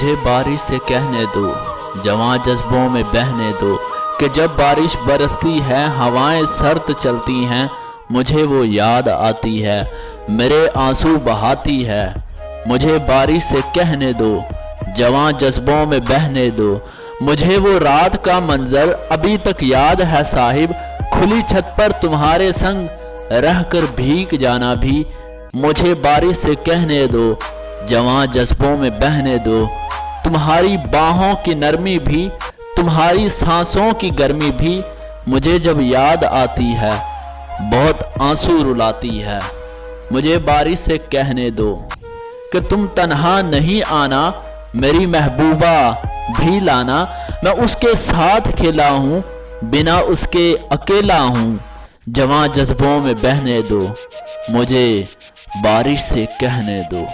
مجھے بارش سے کہنے دو، جواں جذبوں میں بہنے دو، کہ جب بارش برستی ہے ہوائیں سرد چلتی ہیں، مجھے وہ یاد آتی ہے، میرے آنسو بہاتی ہے۔ مجھے بارش سے کہنے دو، جواں جذبوں میں بہنے دو، مجھے وہ رات کا منظر ابھی تک یاد ہے صاحب، کھلی چھت پر تمہارے سنگ رہ کر بھیگ جانا بھی۔ مجھے بارش سے کہنے دو، جواں جذبوں میں بہنے دو، تمہاری باہوں کی نرمی بھی، تمہاری سانسوں کی گرمی بھی مجھے جب یاد آتی ہے، بہت آنسو رلاتی ہے۔ مجھے بارش سے کہنے دو کہ تم تنہا نہیں آنا، میری محبوبہ بھی لانا، میں اس کے ساتھ کھلا ہوں، بنا اس کے اکیلا ہوں۔ جواں جذبوں میں بہنے دو، مجھے بارش سے کہنے دو۔